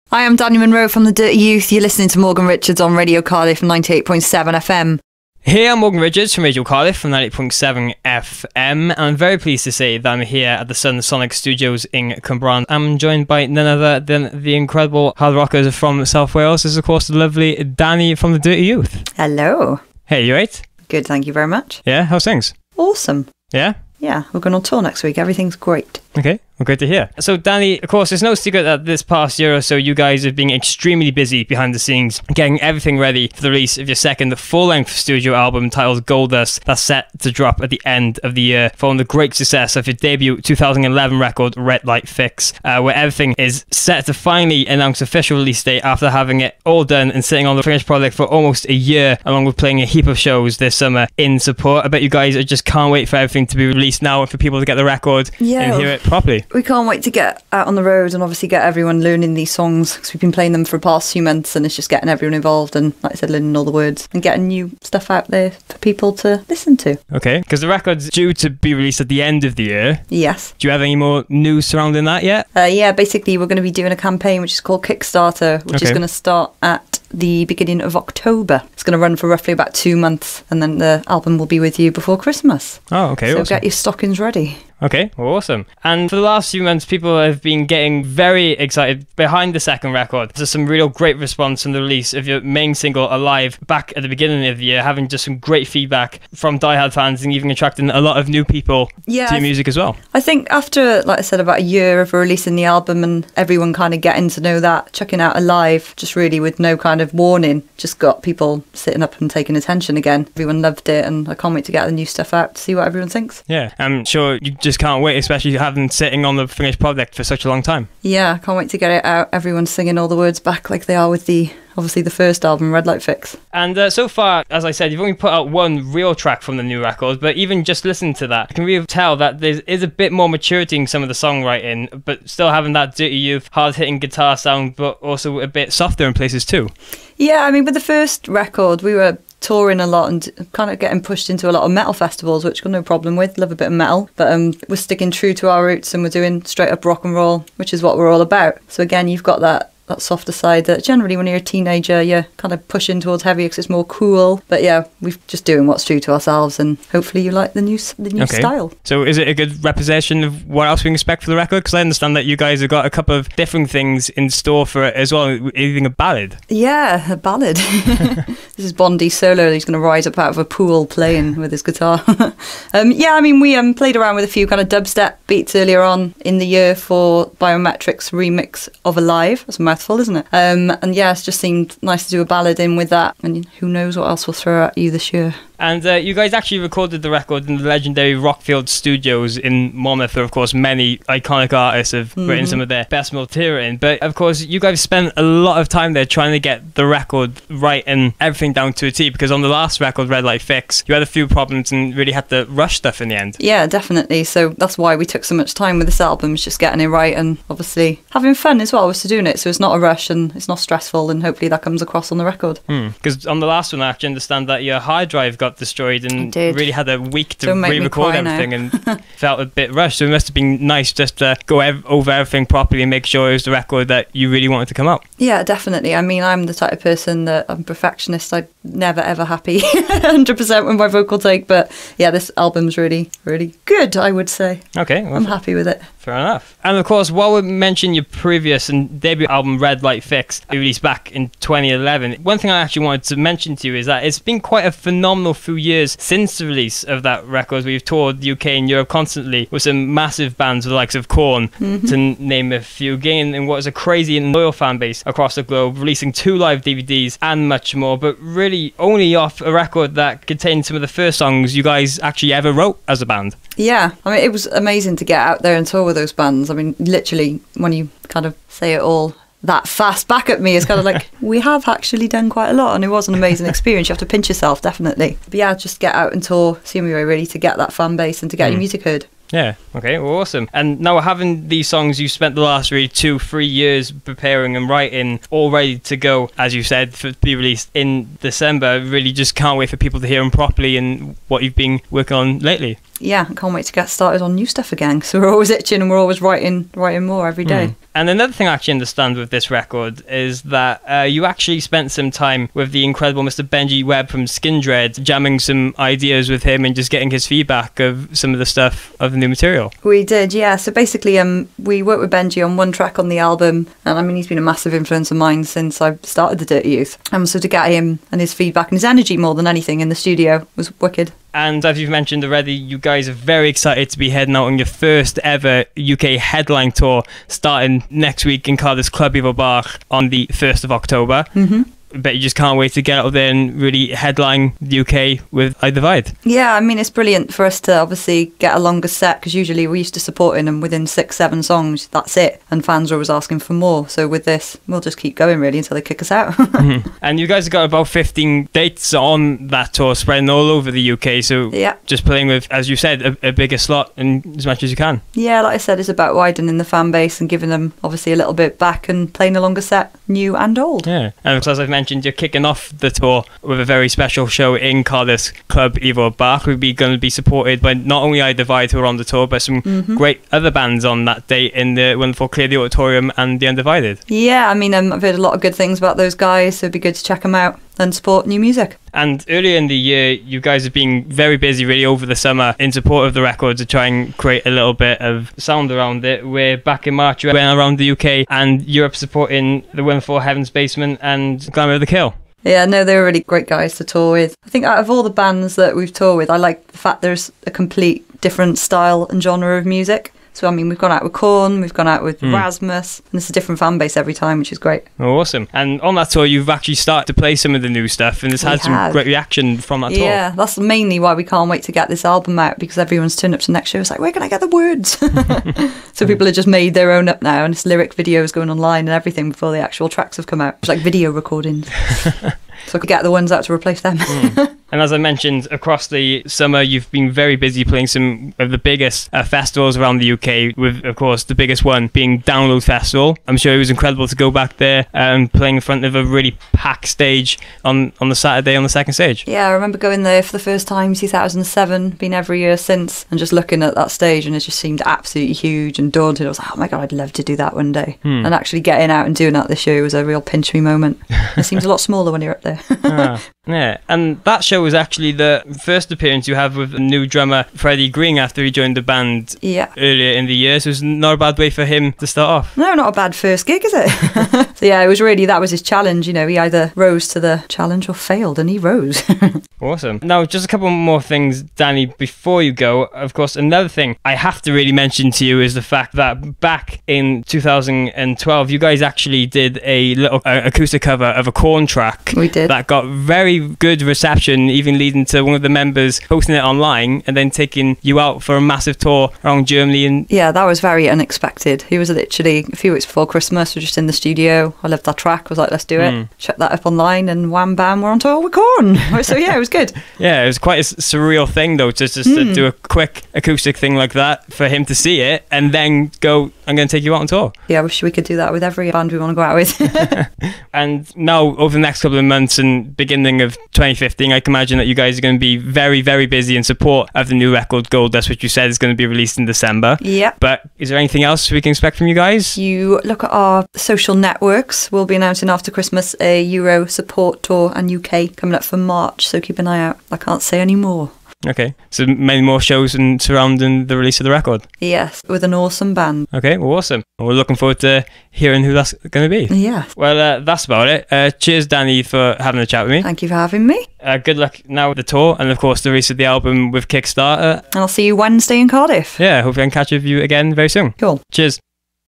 I am Danni Monroe from the Dirty Youth. You're listening to Morgan Richards on Radio Cardiff 98.7 FM. Hey, I'm Morgan Richards from Radio Cardiff from 98.7 FM, and I'm very pleased to say that I'm here at the Sun Sonic Studios in Cwmbran. I'm joined by none other than the incredible hard rockers from South Wales. This is, of course, the lovely Danni from the Dirty Youth. Hello. Hey, you right? Good, thank you very much. Yeah, how's things? Awesome. Yeah? Yeah, we're going on tour next week. Everything's great. Okay, well, great to hear. So, Danni, of course, it's no secret that this past year or so, you guys have been extremely busy behind the scenes, getting everything ready for the release of your second full-length studio album titled Goldust, that's set to drop at the end of the year, following the great success of your debut 2011 record, Red Light Fix, where everything is set to finally announce official release date after having it all done and sitting on the finished product for almost a year, along with playing a heap of shows this summer in support. I bet you guys just can't wait for everything to be released now and for people to get the record and hear it properly. We can't wait to get out on the road and obviously get everyone learning these songs, because we've been playing them for the past few months, and it's just getting everyone involved and, like I said, learning all the words and getting new stuff out there for people to listen to. Okay. Because the record's due to be released at the end of the year. Yes. Do you have any more news surrounding that yet? Yeah, basically we're going to be doing a campaign which is called Kickstarter, which is going to start at the beginning of October. It's going to run for roughly about 2 months, and then the album will be with you before Christmas. Oh, okay. So awesome. Get your stockings ready. Okay, well, awesome. And for the last few months, people have been getting very excited behind the second record. There's some real great response from the release of your main single, Alive, back at the beginning of the year, having just some great feedback from diehard fans and even attracting a lot of new people to your music as well. I think after, like I said, about a year of releasing the album and everyone kind of getting to know that, chucking out Alive, just really with no kind of warning, just got people sitting up and taking attention again. Everyone loved it, and I can't wait to get the new stuff out to see what everyone thinks. Yeah, I'm sure you just can't wait, especially having sitting on the finished product for such a long time. Yeah, I can't wait to get it out. Everyone's singing all the words back like they are with obviously the first album, Red Light Fix. And so far, as I said, you've only put out one real track from the new record, but even just listening to that, you can really tell that there is a bit more maturity in some of the songwriting, but still having that Dirty Youth, hard-hitting guitar sound, but also a bit softer in places too. Yeah, I mean, with the first record, we were touring a lot and kind of getting pushed into a lot of metal festivals, which I've got no problem with. Love a bit of metal, but we're sticking true to our roots and we're doing straight up rock and roll, which is what we're all about. So again, you've got that softer side that generally when you're a teenager you're kind of pushing towards heavy because it's more cool. But yeah, we're just doing what's true to ourselves, and hopefully you like the new style. So is it a good representation of what else we can expect for the record? Because I understand that you guys have got a couple of different things in store for it as well, even a ballad. Yeah, a ballad. This is Bondi's solo. He's going to rise up out of a pool playing with his guitar. Yeah, I mean, we played around with a few kind of dubstep beats earlier on in the year for Biometric's remix of Alive. That's a mouthful, isn't it? And yeah, it's just seemed nice to do a ballad in with that, and who knows what else we'll throw at you this year. And you guys actually recorded the record in the legendary Rockfield Studios in Monmouth, where, of course, many iconic artists have written some of their best material in. But, of course, you guys spent a lot of time there trying to get the record right and everything down to a T, because on the last record, Red Light Fix, you had a few problems and really had to rush stuff in the end. Yeah, definitely. So that's why we took so much time with this album, is just getting it right and obviously having fun as well with doing it. So it's not a rush and it's not stressful, and hopefully that comes across on the record. Because on the last one, I actually understand that your hard drive got destroyed and really had a week to re-record everything and felt a bit rushed. So it must have been nice just to go over everything properly and make sure it was the record that you really wanted to come out. Yeah, definitely. I mean, I'm the type of person that I'm a perfectionist. I'm never ever happy 100% with my vocal take, but yeah, this album's really, really good, I would say. Okay. Well, I'm happy with it. Fair enough. And of course, while we mentioned your previous and debut album, Red Light Fix, released back in 2011, one thing I actually wanted to mention to you is that it's been quite a phenomenal few years since the release of that record. We've toured the UK and Europe constantly with some massive bands, the likes of Korn, to name a few, gaining what is a crazy and loyal fan base across the globe, releasing 2 live DVDs and much more, but really only off a record that contained some of the first songs you guys actually ever wrote as a band. Yeah, I mean, it was amazing to get out there and tour with those bands. I mean, literally, when you kind of say it all that fast back at me, it's kind of like, we have actually done quite a lot, and it was an amazing experience. You have to pinch yourself, definitely. But yeah, just get out and tour, see me really to get that fan base and to get your music heard. Yeah, okay, well, awesome. And now having these songs you spent the last really 2-3 years preparing and writing, all ready to go, as you said, to be released in December, really just can't wait for people to hear them properly and what you've been working on lately. Yeah, I can't wait to get started on new stuff again, because we're always itching and we're always writing more every day. And another thing I actually understand with this record is that you actually spent some time with the incredible Mr. Benji Webbe from Skindred, jamming some ideas with him and just getting his feedback of some of the stuff of the new material. We did, yeah. So basically, we worked with Benji on one track on the album, and I mean, he's been a massive influence of mine since I started the Dirty Youth. So to get him and his feedback and his energy more than anything in the studio was wicked. And as you've mentioned already, you guys are very excited to be heading out on your first ever UK headline tour starting next week in Cardiff's Club Evil Bar on the 1st of October. Mm-hmm. But you just can't wait to get out there and really headline the UK with I Divide. Yeah, I mean, it's brilliant for us to obviously get a longer set, because usually we're used to supporting them within 6-7 songs, that's it. And fans are always asking for more. So with this, we'll just keep going really until they kick us out. Mm-hmm. And you guys have got about 15 dates on that tour, spreading all over the UK. So yeah, just playing with, as you said, a bigger slot and as much as you can. Yeah, like I said, it's about widening the fan base and giving them obviously a little bit back and playing a longer set, new and old. Yeah, and as I've mentioned, you're kicking off the tour with a very special show in Cardiff's Club Evil Bar. We'll be going to be supported by not only I Divide, who are on the tour, but some great other bands on that date in the wonderful Clear the Auditorium and The Undivided. Yeah, I mean, I've heard a lot of good things about those guys, so it'd be good to check them out and support new music. And earlier in the year, you guys have been very busy really over the summer in support of the record to try and create a little bit of sound around it. We're back in March, we went around the UK and Europe supporting the wonderful Heaven's Basement and Glamour of the Kill. Yeah, no, they were really great guys to tour with. I think out of all the bands that we've toured with, I like the fact there's a complete different style and genre of music. So, I mean, we've gone out with Korn, we've gone out with Rasmus, and it's a different fan base every time, which is great. Oh, awesome. And on that tour, you've actually started to play some of the new stuff, and it's had some great reaction from that tour. Yeah, that's mainly why we can't wait to get this album out, because everyone's turned up to the next show. It's like, where can I get the words? So people have just made their own up now, and it's lyric videos going online and everything before the actual tracks have come out. It's like video recordings. So I could get the ones out to replace them. And as I mentioned, across the summer, you've been very busy playing some of the biggest festivals around the UK, with, of course, the biggest one being Download Festival. I'm sure it was incredible to go back there and playing in front of a really packed stage on the Saturday on the second stage. Yeah, I remember going there for the first time, 2007, been every year since, and just looking at that stage, and it just seemed absolutely huge and daunting. I was like, oh my God, I'd love to do that one day. And actually getting out and doing that this year was a real pinch me moment. It seems a lot smaller when you're up there. Yeah, and that show was actually the first appearance you have with the new drummer Freddie Green after he joined the band earlier in the year, so it's not a bad way for him to start off. No, not a bad first gig, is it? So yeah, it was really, that was his challenge, you know, he either rose to the challenge or failed, and he rose. Awesome. Now, just a couple more things, Danny, before you go. Of course, another thing I have to really mention to you is the fact that back in 2012, you guys actually did a little acoustic cover of a Korn track. We did. That got very good reception, even leading to one of the members posting it online and then taking you out for a massive tour around Germany. And yeah, that was very unexpected. He was literally a few weeks before Christmas. We're just in the studio. I loved that track. I was like, let's do it. Check that up online, and wham bam, we're on tour with Korn. So yeah, it was good. Yeah, it was quite a surreal thing though, just to do a quick acoustic thing like that, for him to see it and then go, I'm going to take you out on tour. Yeah, I wish we could do that with every band we want to go out with. And now, over the next couple of months and beginning of 2015, I can imagine that you guys are going to be very, very busy in support of the new record Gold Dust, which you said is going to be released in December. Yeah. But is there anything else we can expect from you guys? You look at our social networks. We'll be announcing after Christmas a Euro support tour and UK coming up for March, so keep an eye out. I can't say any more. Okay, so many more shows and surrounding the release of the record. Yes, with an awesome band. Okay, well, awesome. We're looking forward to hearing who that's going to be. Yeah. Well, that's about it. Cheers, Danny, for having a chat with me. Thank you for having me. Good luck now with the tour and, of course, the release of the album with Kickstarter. And I'll see you Wednesday in Cardiff. Yeah, hopefully I can catch up with you again very soon. Cool. Cheers.